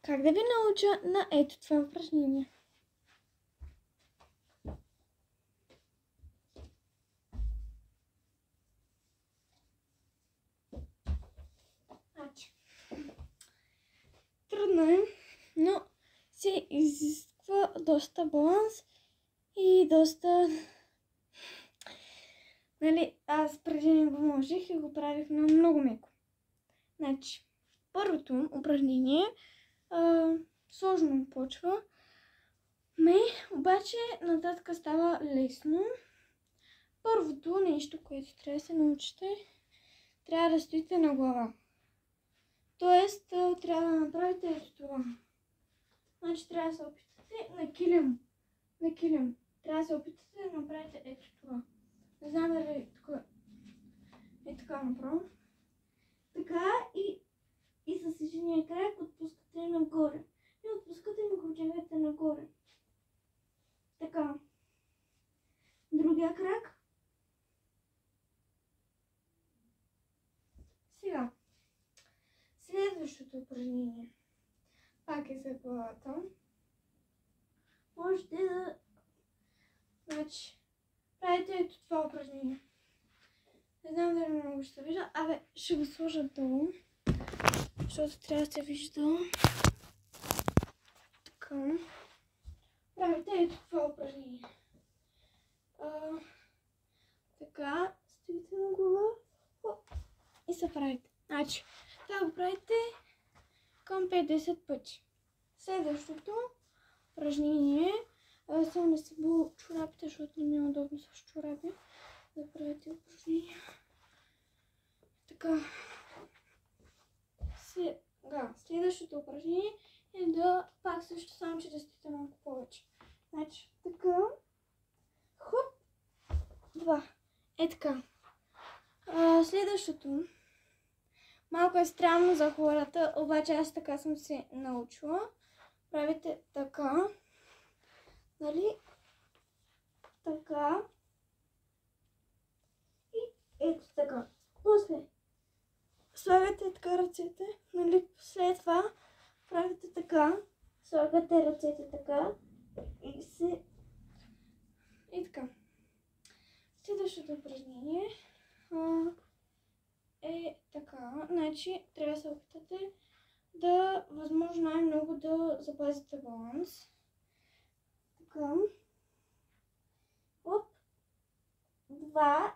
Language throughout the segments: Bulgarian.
как да ви науча на ето това упражнение. Трудно е, но се изисква доста баланс и доста... Нали, аз преди не го можех и го правих на много меко. Значи, първото упражнение сложно почва, обаче нататък става лесно. Първото нещо, което трябва да се научите, трябва да стоите на глава. Тоест, трябва да направите ето това. Значи трябва да се опитате на килим. На килим. Трябва да се опитате да направите ето това. Не знам дали тук е така направо. Така и с единия крак отпускате нагоре. И отпускате и го вдигате нагоре. Така. Другия крак. Сега. Следващото упражнение. Пак е за главата. Можете да... Значи, правите ето това упражнение. Не знам дали много ще се вижда. Ще го сложа долу. Защото трябва да се вижда. Така. Правите ето това упражнение. Така. Стоите на глава. И се правите. Значи, това го правите към 50 пъти. Следващото упражнение е само да се бъл чорапите, защото не ми е удобно с чорапи да правите упражнение. Така. Сега, следващото упражнение е да пак също само, че да стоите малко повече. Значи, така. Хоп. Два. Е така. Следващото. Малко е странно за хората, обаче аз така съм се научила. Правите така. Нали? Така. И ето така. После слагате така ръцете. Нали? След това правите така. Слагате ръцете така. И така. Следващото упражнение е така. Значи трябва да се опитате да възможно най-много да запазите баланс. Така. Оп. Два.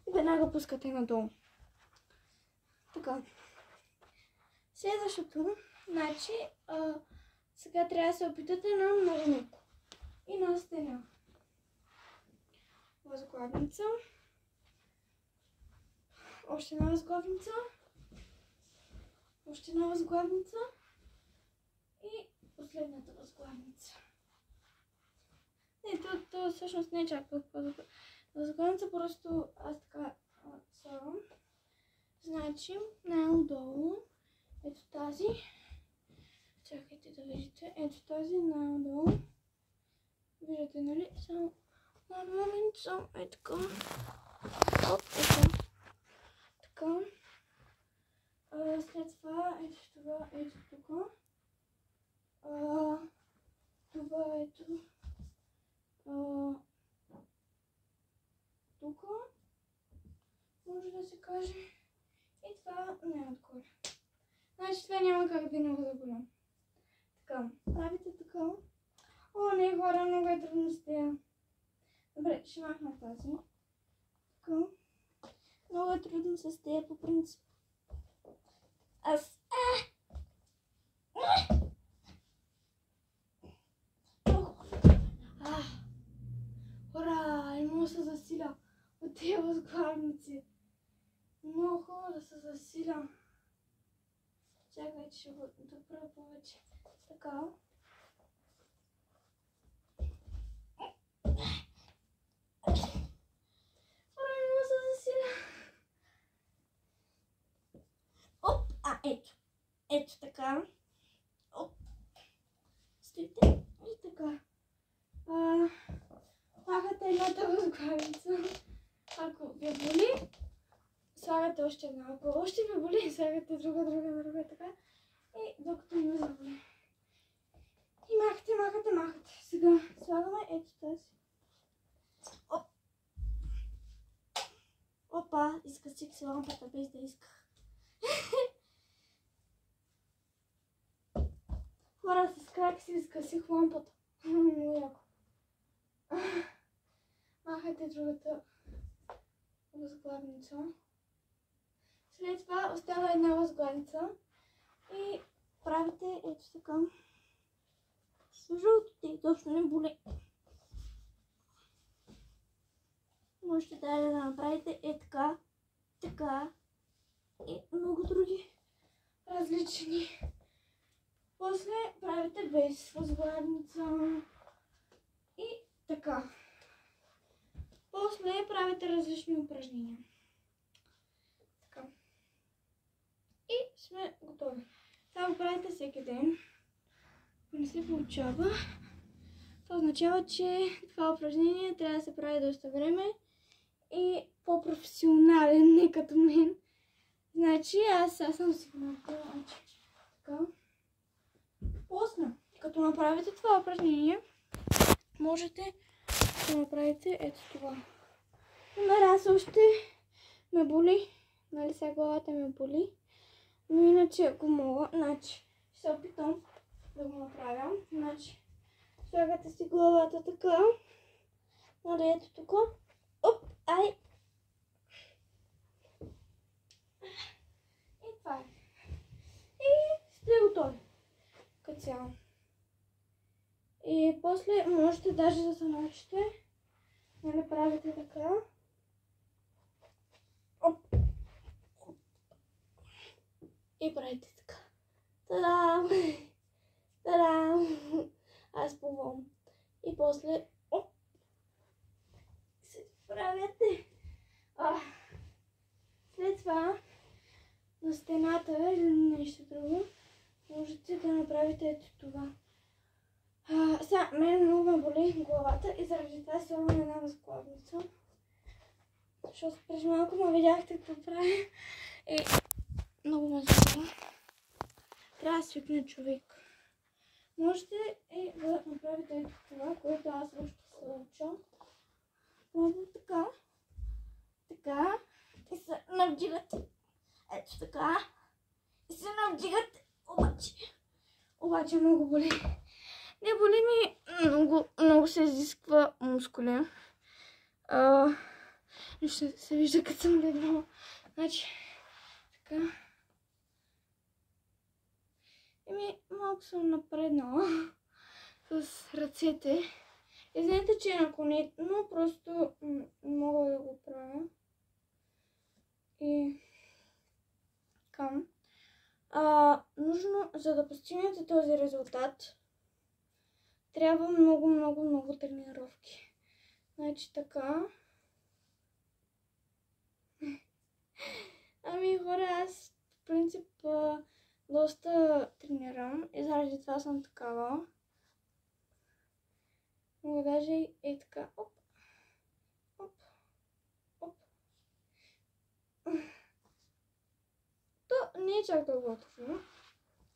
И веднага пускате надолу. Така. Следващото, значи, сега трябва да се опитате на много меко. И на стена. Възглавница. Още една възглавница. Още една възглавница. И последната възглавница. Не, то всъщност не е чак толкова възглавница, просто аз така слагам. Значи, най-отдолу, ето тази. Чакайте да видите. Ето тази най-отдолу. Виждате, нали? Само на момент, само е така. Оп, ето. Така. След това, ето това, ето тук. Това ето. Тук. Може да се каже. И това не е отгоре. Значи това няма как да не го заболям. Така, правите така. О, не, хора, много е трудно с тея. Добре, ще махна тази. Така. Много е трудно с тея по принцип. Аз... Хора, не мога да се засиля от тези възглавници. Много хубаво да се засиля. Чакай, че ще го допра повече. Така. Хора, не мога да се засиля. Оп, ето. Ето така. Оп. Стоите и така. Махате едната възглавница. Ако ви боли, слагате още една. Ако още ви боли, слагате друга, така. И докато не разкъсих си лампата без да исках. Хора, с как си разкъсих лампата. Много яко. Махайте другата възглавница. След това остава една възглавница и правите ето така. С жълтите, точно не боли. Можете да направите така, така и много други различни. После правите без възглавница и така. После правите различни упражнения. Така. И сме готови. Това го правите всеки ден. Ако не се получава, това означава, че това упражнение трябва да се прави доста време и по-професионален, не като мен. Значи аз съм си го направила. Така. После, като направите това упражнение, можете да направите ето това. Аз още ме боли, нали сега главата ме боли, но иначе ако мога, значи ще се опитам да го направя. Значи, слагате си главата така, нали ето тук, оп, ай! И това е. И сте готови. Като цяло. И после можете даже да се научите, нали правите така. Оп. И правите така. Та-дам! Та-дам! Аз пробвам. И после оп. Се правите. След това на стената или нещо друго можете да направите ето това. Сега, мен много ме боли главата и заради това слагам една възглавница. Защото преди малко ме видяхте какво правя и много ме заболя. Трябва да свикне човек. Можете и да направите ето това, което аз също се уча. Правите така, така и се навдигате. Ето така и се навдигате. Обаче много боли. Не боли ми, много се изисква мускули. Ще се вижда като съм легнала. Значи, така. Малко съм напреднала с ръцете. Извинете, че е на коне, но просто мога да го правя. И към. Нужно, за да постигнете този резултат, трябва много тренировки. Значи така. Хора, аз в принцип доста тренирам и заради това съм такава. Мога даже и така. Оп. Оп. Оп. То не е чак толкова трудно.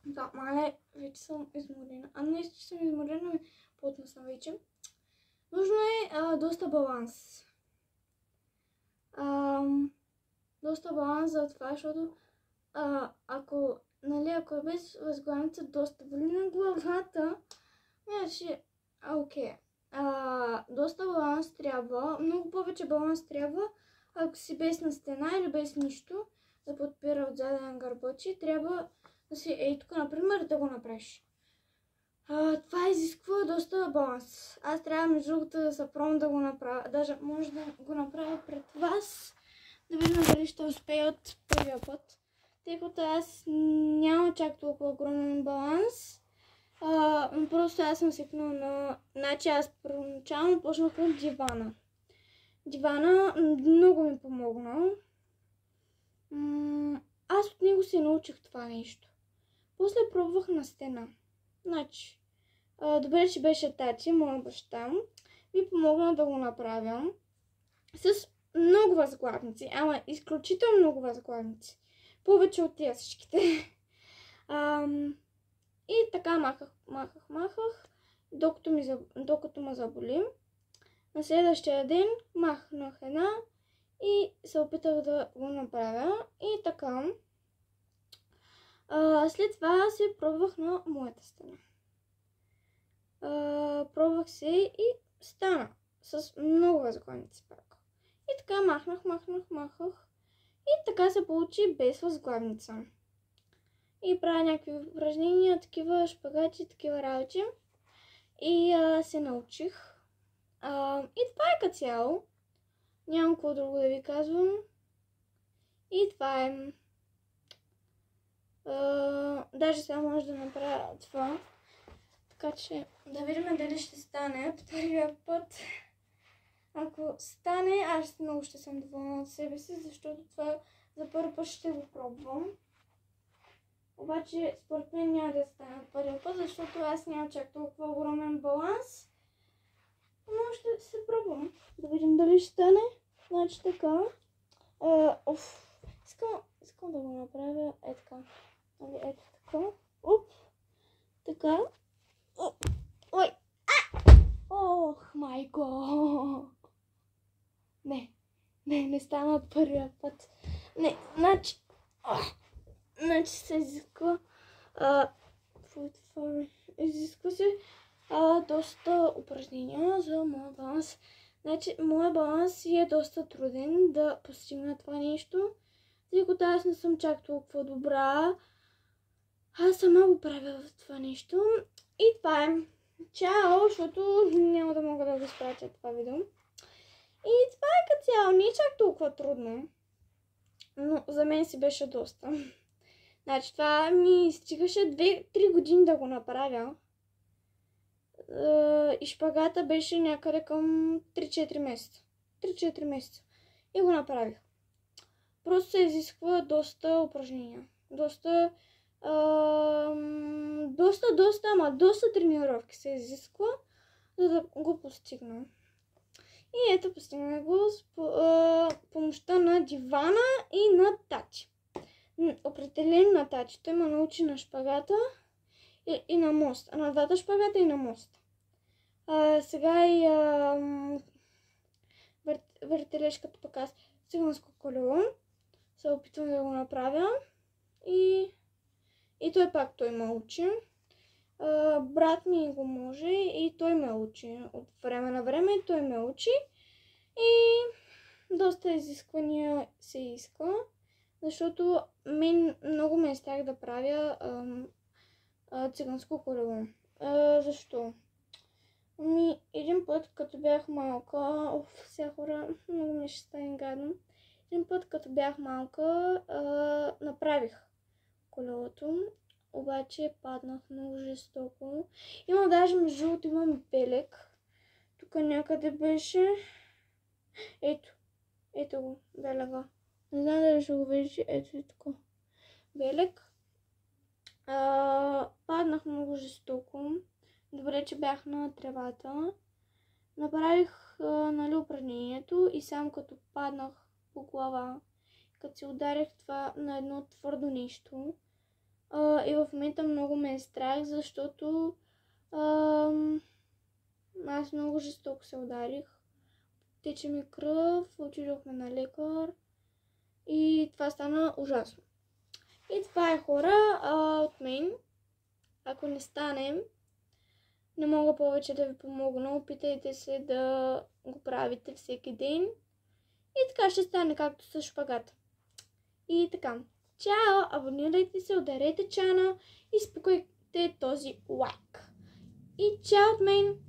Да, мале, вече съм изморена. Не, че съм изморена, но плътна съм вече. Нужно е доста баланс. Доста баланс за това, защото ако е без възглавница, доста боли на главата, иначе окей. Доста баланс трябва, много повече баланс трябва, ако си без на стена или без нищо, да подпира от заден гърбочи, трябва да си ей тук, например, да го направиш. Това изисква доста баланс. Аз трябва между другото да се пробвам да го направя, даже може да го направя пред вас, да видим дали ще успея от първия път. Тъй като аз нямам чак толкова огромен баланс. Просто аз съм свикнала на... Значи аз първоначално почнах от дивана. Дивана много ми помогна. Аз от него се научих това нещо. После пробвах на стена. Значи, добре, че беше тати, моя баща, ми помогна да го направя с много възглавници, ама изключително много възглавници. Повече от тия всичките. И така махах, докато ме заболи. На следващия ден махнах една И се опитах да го направя. И така. След това се пробвах на моята стена. Пробвах се и стана с много възглавници пак. И така махах. И така се получи без възглавница. И правя някакви упражнения, такива шпагати, такива работи. И се научих. И това е като цяло. Нямам какво друго да ви казвам. И това е. Даже сега може да направя това. Така че да видим дали ще стане втория път. Ако стане, аз много ще съм доволна от себе си, защото това за първи път ще го пробвам. Обаче според мен няма да стане първия път, защото аз нямам чак толкова огромен баланс. Но ще се пробвам. Да видим дали ще стане. Значи така. Искам да го направя така. Ето така. Така. Ой! Ох, майко! Не стана от първия път. Значи се изисква се доста упражнения за моя баланс. Значи, моя баланс е доста труден да постигна това нещо, тъй като аз не съм чак толкова добра. Аз сама го правя в това нещо. И това е. Чао, защото няма да мога да го спратя това видео. И това е като цяло. Не е чак толкова трудно. Но за мен си беше доста. Значи това ми стигаше 2-3 години да го направя. И шпагата беше някъде към 3-4 месеца. 3-4 месеца. И го направих. Просто се изисква доста упражнения. Доста тренировки се изисква, за да го постигна. И ето постигнах го с помощта на дивана и на Тати. Определен на Тати. Той ме научи на шпагата и на мост. На двата шпагата и на мост. Сега и въртележката пък аз циганско колело. Се опитвам да го направя. И той ме учи. Брат ми го може и той ме учи. От време на време той ме учи. И доста изисквания се иска. Защото мен много ме е страх да правя циганско колело. Защо? Един път, като бях малка, сега хора, много ми ще стане гадно. Един път, като бях малка, направих колелото, обаче паднах много жестоко. Има даже между другото, имам белег. Тук някъде беше. Ето го, белега. Не знам дали ще го видиш, ето и тук. Белег. Паднах много жестоко. Добре, че бях на тревата. Направих упражнението и само като паднах по глава, като се ударих това на едно твърдо нещо. И в момента много ме е страх, защото аз много жестоко се ударих. Тече ми кръв, отидохме на лекар и това стана ужасно. И това е, хора, от мен. Ако не стане, не мога повече да ви помогна. Опитайте се да го правите всеки ден. И така ще стане както с шпагата. И така. Чао! Абонирайте се, ударете чана и спокойте този лайк. И чао от мен!